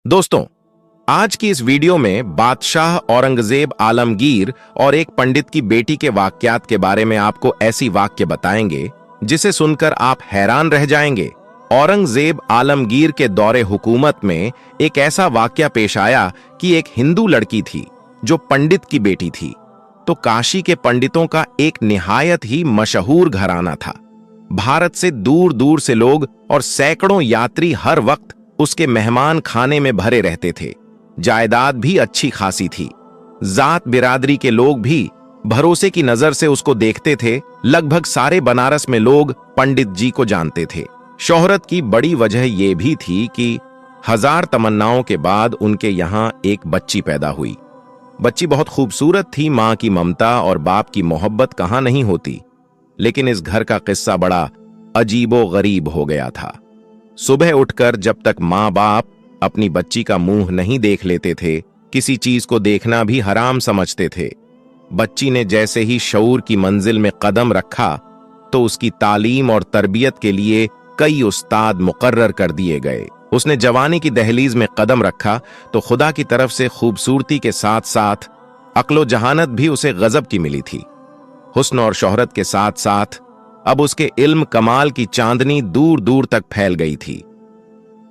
दोस्तों, आज की इस वीडियो में बादशाह औरंगजेब आलमगीर और एक पंडित की बेटी के वाकयात के बारे में आपको ऐसी वाक्य बताएंगे जिसे सुनकर आप हैरान रह जाएंगे। औरंगजेब आलमगीर के दौरे हुकूमत में एक ऐसा वाकया पेश आया कि एक हिंदू लड़की थी जो पंडित की बेटी थी। तो काशी के पंडितों का एक निहायत ही मशहूर घराना था। भारत से दूर दूर से लोग और सैकड़ों यात्री हर वक्त उसके मेहमान खाने में भरे रहते थे। जायदाद भी अच्छी खासी थी। जात बिरादरी के लोग भी भरोसे की नजर से उसको देखते थे। लगभग सारे बनारस में लोग पंडित जी को जानते थे। शोहरत की बड़ी वजह यह भी थी कि हजार तमन्नाओं के बाद उनके यहाँ एक बच्ची पैदा हुई। बच्ची बहुत खूबसूरत थी। मां की ममता और बाप की मोहब्बत कहां नहीं होती। लेकिन इस घर का किस्सा बड़ा अजीबो गरीब हो गया था। सुबह उठकर जब तक माँ बाप अपनी बच्ची का मुंह नहीं देख लेते थे, किसी चीज को देखना भी हराम समझते थे। बच्ची ने जैसे ही शऊर की मंजिल में कदम रखा तो उसकी तालीम और तरबियत के लिए कई उस्ताद मुकर्रर कर दिए गए। उसने जवानी की दहलीज में कदम रखा तो खुदा की तरफ से खूबसूरती के साथ साथ अक्लो जहानत भी उसे गजब की मिली थी। हुस्न और शोहरत के साथ साथ अब उसके इल्म कमाल की चांदनी दूर दूर तक फैल गई थी।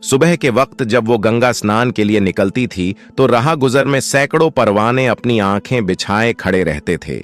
सुबह के वक्त जब वो गंगा स्नान के लिए निकलती थी तो राह गुजर में सैकड़ों परवाने अपनी आंखें बिछाए खड़े रहते थे।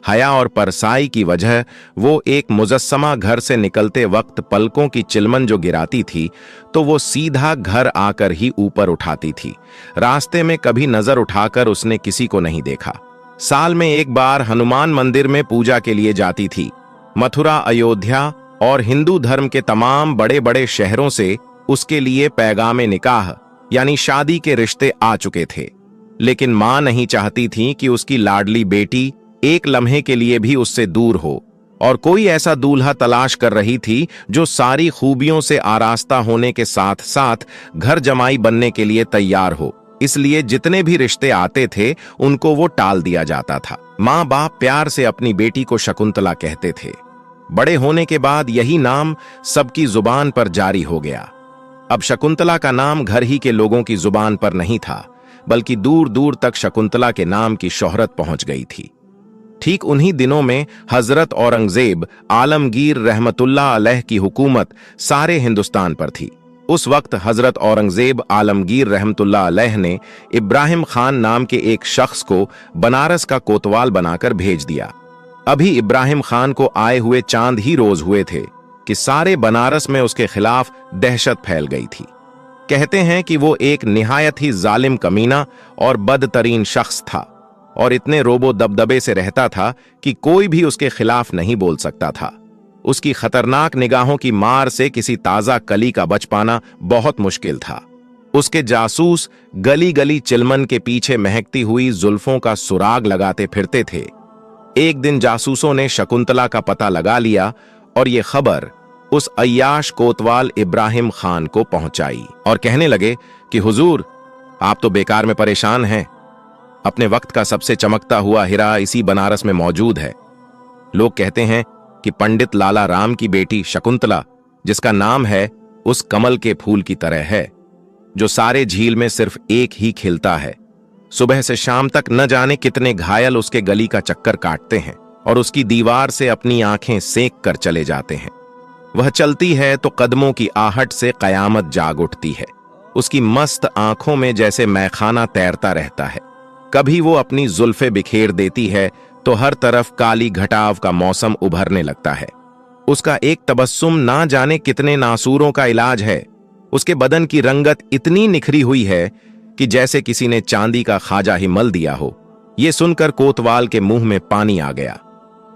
हया और परसाई की वजह वो एक मुजस्समा घर से निकलते वक्त पलकों की चिलमन जो गिराती थी तो वो सीधा घर आकर ही ऊपर उठाती थी। रास्ते में कभी नजर उठाकर उसने किसी को नहीं देखा। साल में एक बार हनुमान मंदिर में पूजा के लिए जाती थी। मथुरा, अयोध्या और हिंदू धर्म के तमाम बड़े बड़े शहरों से उसके लिए पैगामे निकाह यानी शादी के रिश्ते आ चुके थे। लेकिन मां नहीं चाहती थी कि उसकी लाडली बेटी एक लम्हे के लिए भी उससे दूर हो, और कोई ऐसा दूल्हा तलाश कर रही थी जो सारी खूबियों से आरास्ता होने के साथ साथ घर जमाई बनने के लिए तैयार हो। इसलिए जितने भी रिश्ते आते थे उनको वो टाल दिया जाता था। माँ बाप प्यार से अपनी बेटी को शकुंतला कहते थे। बड़े होने के बाद यही नाम सबकी जुबान पर जारी हो गया। अब शकुंतला का नाम घर ही के लोगों की जुबान पर नहीं था, बल्कि दूर दूर तक शकुंतला के नाम की शोहरत पहुंच गई थी। ठीक उन्हीं दिनों में हजरत औरंगजेब आलमगीर रहमतुल्लाह अलैह की हुकूमत सारे हिंदुस्तान पर थी। उस वक्त हजरत औरंगजेब आलमगीर रहमतुल्लाह अलैह ने इब्राहिम खान नाम के एक शख्स को बनारस का कोतवाल बनाकर भेज दिया। अभी इब्राहिम खान को आए हुए चांद ही रोज हुए थे कि सारे बनारस में उसके खिलाफ दहशत फैल गई थी। कहते हैं कि वो एक निहायत ही जालिम कमीना और बदतरीन शख्स था और इतने रोबो दबदबे से रहता था कि कोई भी उसके खिलाफ नहीं बोल सकता था। उसकी खतरनाक निगाहों की मार से किसी ताजा कली का बच पाना बहुत मुश्किल था। उसके जासूस गली गली चिलमन के पीछे महकती हुई जुल्फों का सुराग लगाते फिरते थे। एक दिन जासूसों ने शकुंतला का पता लगा लिया और ये खबर उस अय्याश कोतवाल इब्राहिम खान को पहुंचाई और कहने लगे कि हुजूर, आप तो बेकार में परेशान हैं। अपने वक्त का सबसे चमकता हुआ हीरा इसी बनारस में मौजूद है। लोग कहते हैं कि पंडित लाला राम की बेटी शकुंतला, जिसका नाम है उस कमल के फूल की तरह है जो सारे झील में सिर्फ एक ही खिलता है, सुबह से शाम तक न जाने कितने घायल उसके गली का चक्कर काटते हैं और उसकी दीवार से अपनी आंखें सेक कर चले जाते हैं। वह चलती है तो कदमों की आहट से कयामत जाग उठती है। उसकी मस्त आंखों में जैसे मैखाना तैरता रहता है। कभी वो अपनी जुल्फे बिखेर देती है तो हर तरफ काली घटाव का मौसम उभरने लगता है। उसका एक तबस्सुम ना जाने कितने नासूरों का इलाज है। उसके बदन की रंगत इतनी निखरी हुई है कि जैसे किसी ने चांदी का खाजा ही मल दिया हो। ये सुनकर कोतवाल के मुंह में पानी आ गया।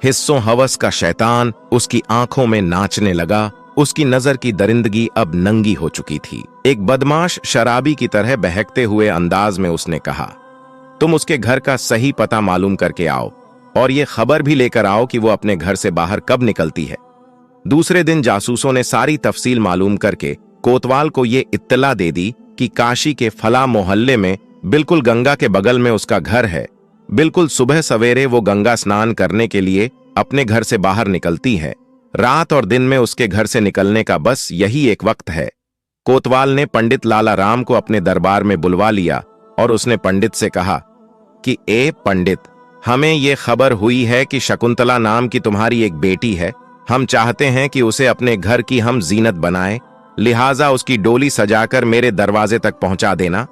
हिस्सों हवस का शैतान उसकी आंखों में नाचने लगा। उसकी नजर की दरिंदगी अब नंगी हो चुकी थी। एक बदमाश शराबी की तरह बहकते हुए अंदाज में उसने कहा, तुम उसके घर का सही पता मालूम करके आओ और ये खबर भी लेकर आओ कि वो अपने घर से बाहर कब निकलती है। दूसरे दिन जासूसों ने सारी तफसील मालूम करके कोतवाल को ये इत्तला दे दी कि काशी के फला मोहल्ले में बिल्कुल गंगा के बगल में उसका घर है। बिल्कुल सुबह सवेरे वो गंगा स्नान करने के लिए अपने घर से बाहर निकलती है। रात और दिन में उसके घर से निकलने का बस यही एक वक्त है। कोतवाल ने पंडित लाला राम को अपने दरबार में बुलवा लिया और उसने पंडित से कहा कि ए पंडित, हमें यह खबर हुई है कि शकुंतला नाम की तुम्हारी एक बेटी है। हम चाहते हैं कि उसे अपने घर की हम जीनत बनाए, लिहाजा उसकी डोली सजाकर मेरे दरवाजे तक पहुंचा देना।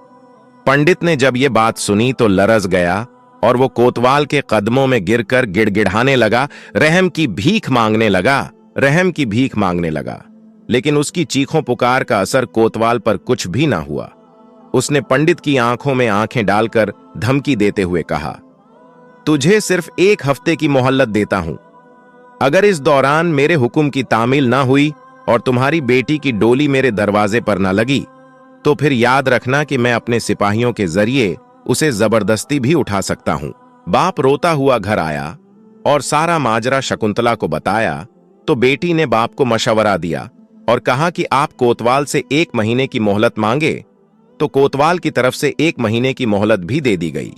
पंडित ने जब ये बात सुनी तो लरज गया और वो कोतवाल के कदमों में गिरकर गिड़गिड़ाने लगा, रहम की भीख मांगने लगा, रहम की भीख मांगने लगा। लेकिन उसकी चीखों पुकार का असर कोतवाल पर कुछ भी ना हुआ। उसने पंडित की आंखों में आंखें डालकर धमकी देते हुए कहा, तुझे सिर्फ 1 हफ्ते की मोहल्लत देता हूं। अगर इस दौरान मेरे हुक्म की तामील ना हुई और तुम्हारी बेटी की डोली मेरे दरवाजे पर ना लगी तो फिर याद रखना कि मैं अपने सिपाहियों के जरिए उसे जबरदस्ती भी उठा सकता हूं। बाप रोता हुआ घर आया और सारा माजरा शकुंतला को बताया तो बेटी ने बाप को मशवरा दिया और कहा कि आप कोतवाल से 1 महीने की मोहलत मांगे तो कोतवाल की तरफ से 1 महीने की मोहलत भी दे दी गई।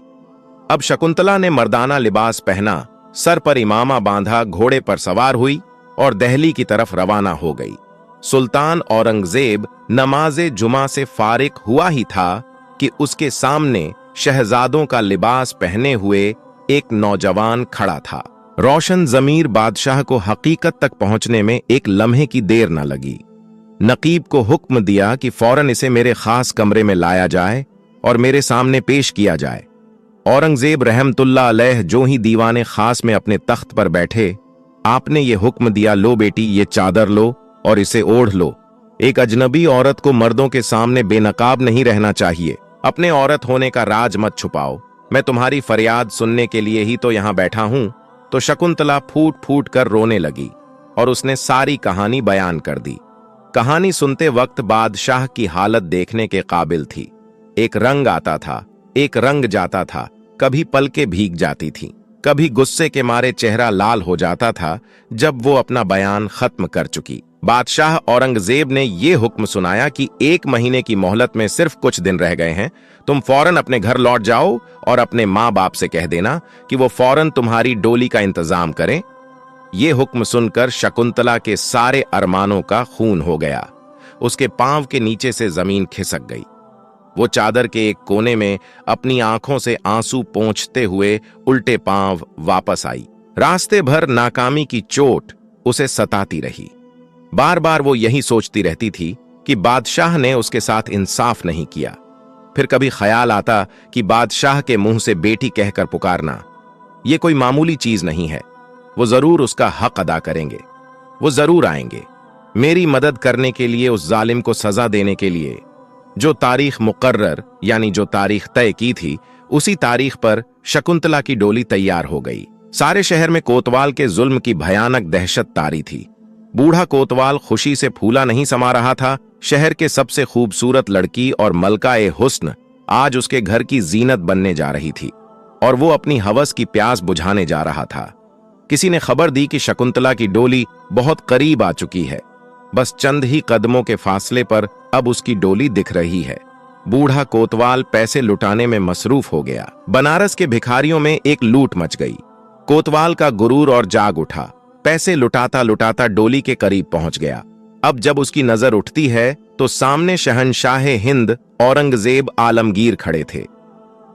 अब शकुंतला ने मर्दाना लिबास पहना, सर पर इमामा बांधा, घोड़े पर सवार हुई और दहली की तरफ रवाना हो गई। सुल्तान औरंगजेब नमाज़े जुमा से फारिग हुआ ही था कि उसके सामने शहजादों का लिबास पहने हुए एक नौजवान खड़ा था। रोशन ज़मीर बादशाह को हकीकत तक पहुंचने में एक लम्हे की देर न लगी। नकीब को हुक्म दिया कि फौरन इसे मेरे खास कमरे में लाया जाए और मेरे सामने पेश किया जाए। औरंगजेब रहमतुल्लाह अलैह जो ही दीवाने खास में अपने तख्त पर बैठे, आपने ये हुक्म दिया, लो बेटी, ये चादर लो और इसे ओढ़ लो। एक अजनबी औरत को मर्दों के सामने बेनकाब नहीं रहना चाहिए। अपने औरत होने का राज मत छुपाओ। मैं तुम्हारी फरियाद सुनने के लिए ही तो यहां बैठा हूं। तो शकुंतला फूट फूट कर रोने लगी और उसने सारी कहानी बयान कर दी। कहानी सुनते वक्त बादशाह की हालत देखने के काबिल थी। एक रंग आता था, एक रंग जाता था, कभी पलकें भीग जाती थीं, कभी गुस्से के मारे चेहरा लाल हो जाता था जब वो अपना बयान खत्म कर चुकी। बादशाह औरंगजेब ने ये हुक्म सुनाया कि 1 महीने की मोहलत में सिर्फ कुछ दिन रह गए हैं। तुम फौरन अपने घर लौट जाओ और अपने माँ बाप से कह देना कि वो फौरन तुम्हारी डोली का इंतजाम करें। ये हुक्म सुनकर शकुंतला के सारे अरमानों का खून हो गया। उसके पांव के नीचे से जमीन खिसक गई। वो चादर के एक कोने में अपनी आंखों से आंसू पोंछते हुए उल्टे पांव वापस आई। रास्ते भर नाकामी की चोट उसे सताती रही। बार बार वो यही सोचती रहती थी कि बादशाह ने उसके साथ इंसाफ नहीं किया। फिर कभी ख्याल आता कि बादशाह के मुंह से बेटी कहकर पुकारना ये कोई मामूली चीज नहीं है। वो जरूर उसका हक अदा करेंगे, वो जरूर आएंगे मेरी मदद करने के लिए, उस जालिम को सजा देने के लिए। जो तारीख मुकर्रर यानी जो तारीख तय की थी, उसी तारीख पर शकुंतला की डोली तैयार हो गई। सारे शहर में कोतवाल के जुल्म की भयानक दहशत तारी थी। बूढ़ा कोतवाल खुशी से फूला नहीं समा रहा था। शहर के सबसे खूबसूरत लड़की और मलका-ए हुस्न आज उसके घर की जीनत बनने जा रही थी और वो अपनी हवस की प्यास बुझाने जा रहा था। किसी ने खबर दी कि शकुंतला की डोली बहुत करीब आ चुकी है। बस चंद ही कदमों के फासले पर अब उसकी डोली दिख रही है। बूढ़ा कोतवाल पैसे लुटाने में मसरूफ हो गया। बनारस के भिखारियों में एक लूट मच गई। कोतवाल का गुरूर और जाग उठा। पैसे लुटाता लुटाता डोली के करीब पहुंच गया। अब जब उसकी नजर उठती है तो सामने शहंशाह हिंद औरंगजेब आलमगीर खड़े थे।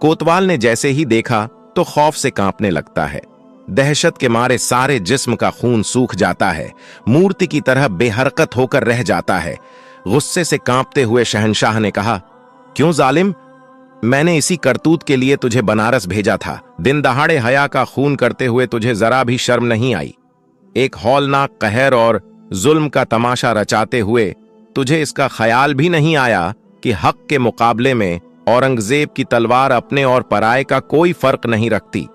कोतवाल ने जैसे ही देखा तो खौफ से कांपने लगता है। दहशत के मारे सारे जिस्म का खून सूख जाता है, मूर्ति की तरह बेहरकत होकर रह जाता है। गुस्से से कांपते हुए शहंशाह ने कहा, क्यों जालिम, मैंने इसी करतूत के लिए तुझे बनारस भेजा था। दिन दहाड़े हया का खून करते हुए तुझे जरा भी शर्म नहीं आई। एक हौलनाक कहर और जुल्म का तमाशा रचाते हुए तुझे इसका ख्याल भी नहीं आया कि हक के मुकाबले में औरंगजेब की तलवार अपने और पराये का कोई फर्क नहीं रखती।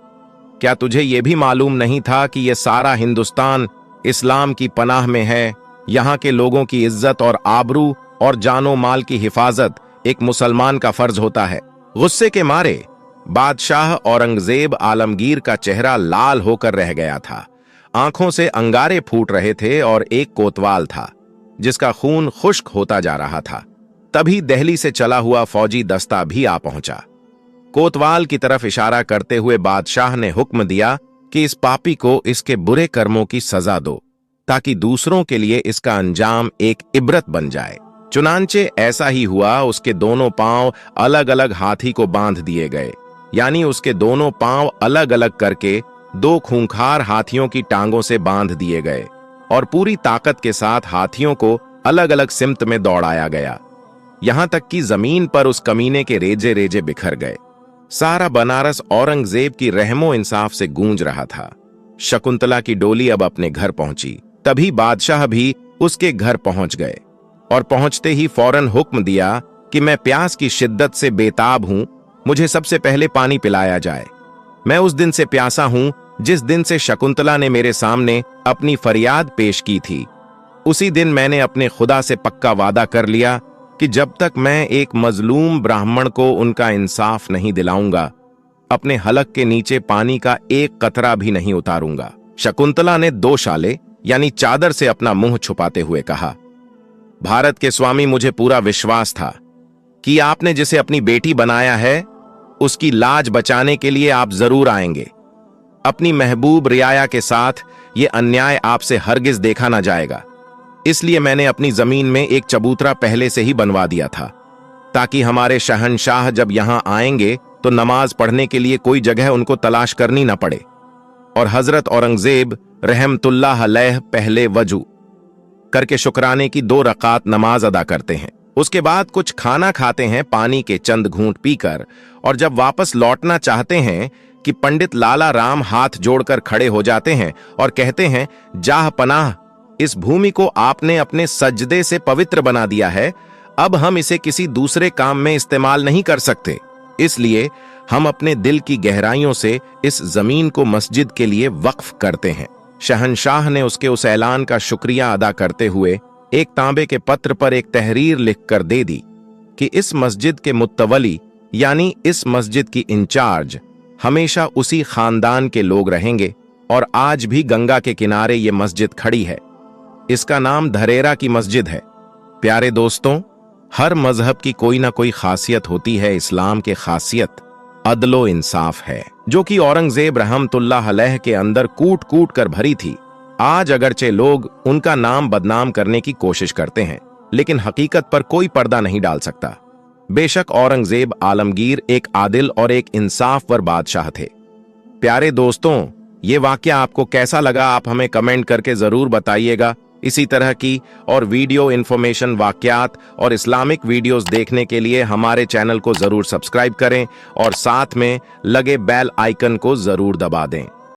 क्या तुझे यह भी मालूम नहीं था कि यह सारा हिंदुस्तान इस्लाम की पनाह में है? यहाँ के लोगों की इज्जत और आबरू और जानो माल की हिफाजत एक मुसलमान का फर्ज होता है। गुस्से के मारे बादशाह औरंगजेब आलमगीर का चेहरा लाल होकर रह गया था। आंखों से अंगारे फूट रहे थे और एक कोतवाल था जिसका खून खुश्क होता जा रहा था। तभी दिल्ली से चला हुआ फौजी दस्ता भी आ पहुंचा। कोतवाल की तरफ इशारा करते हुए बादशाह ने हुक्म दिया कि इस पापी को इसके बुरे कर्मों की सजा दो ताकि दूसरों के लिए इसका अंजाम एक इबरत बन जाए। चुनांचे ऐसा ही हुआ। उसके दोनों पांव अलग अलग हाथी को बांध दिए गए, यानी उसके दोनों पांव अलग अलग करके दो खूंखार हाथियों की टांगों से बांध दिए गए और पूरी ताकत के साथ हाथियों को अलग अलग सिमत में दौड़ाया गया, यहां तक कि जमीन पर उस कमीने के रेजे रेजे बिखर गए। सारा बनारस औरंगजेब की रहमो इंसाफ से गूंज रहा था। शकुंतला की डोली अब अपने घर पहुंची। तभी बादशाह भी उसके घर पहुंच गए और पहुंचते ही फौरन हुक्म दिया कि मैं प्यास की शिद्दत से बेताब हूं, मुझे सबसे पहले पानी पिलाया जाए। मैं उस दिन से प्यासा हूं जिस दिन से शकुंतला ने मेरे सामने अपनी फरियाद पेश की थी। उसी दिन मैंने अपने खुदा से पक्का वादा कर लिया कि जब तक मैं एक मजलूम ब्राह्मण को उनका इंसाफ नहीं दिलाऊंगा, अपने हलक के नीचे पानी का एक कतरा भी नहीं उतारूंगा। शकुंतला ने दो शाले यानी चादर से अपना मुंह छुपाते हुए कहा, भारत के स्वामी, मुझे पूरा विश्वास था कि आपने जिसे अपनी बेटी बनाया है उसकी लाज बचाने के लिए आप जरूर आएंगे। अपनी महबूब रियाया के साथ ये अन्याय आपसे हरगिज देखा ना जाएगा। इसलिए मैंने अपनी जमीन में एक चबूतरा पहले से ही बनवा दिया था, ताकि हमारे शहंशाह जब यहां आएंगे तो नमाज पढ़ने के लिए कोई जगह उनको तलाश करनी ना पड़े। और हजरत औरंगजेब रहमतुल्लाह अलैह पहले वजू करके शुक्राने की 2 रकात नमाज अदा करते हैं। उसके बाद कुछ खाना खाते हैं पानी के चंद घूंट पीकर, और जब वापस लौटना चाहते हैं कि पंडित लाला राम हाथ जोड़कर खड़े हो जाते हैं और कहते हैं, जाह पनाह, इस भूमि को आपने अपने सजदे से पवित्र बना दिया है, अब हम इसे किसी दूसरे काम में इस्तेमाल नहीं कर सकते, इसलिए हम अपने दिल की गहराइयों से इस जमीन को मस्जिद के लिए वक्फ करते हैं। शहंशाह ने उसके उस ऐलान का शुक्रिया अदा करते हुए एक तांबे के पत्र पर एक तहरीर लिखकर दे दी कि इस मस्जिद के मुत्तवली यानी इस मस्जिद की इंचार्ज हमेशा उसी खानदान के लोग रहेंगे, और आज भी गंगा के किनारे ये मस्जिद खड़ी है। इसका नाम धरेरा की मस्जिद है। प्यारे दोस्तों, हर मजहब की कोई ना कोई खासियत होती है। इस्लाम की खासियत अदलो इंसाफ है, जो कि औरंगजेब रहमतुल्लाह अलैह के अंदर कूट कूट कर भरी थी। आज अगरचे लोग उनका नाम बदनाम करने की कोशिश करते हैं, लेकिन हकीकत पर कोई पर्दा नहीं डाल सकता। बेशक औरंगजेब आलमगीर एक आदिल और एक इंसाफवर बादशाह थे। प्यारे दोस्तों, ये वाकया आपको कैसा लगा, आप हमें कमेंट करके जरूर बताइएगा। इसी तरह की और वीडियो इन्फॉर्मेशन, वाकयात और इस्लामिक वीडियोस देखने के लिए हमारे चैनल को जरूर सब्सक्राइब करें और साथ में लगे बेल आइकन को जरूर दबा दें।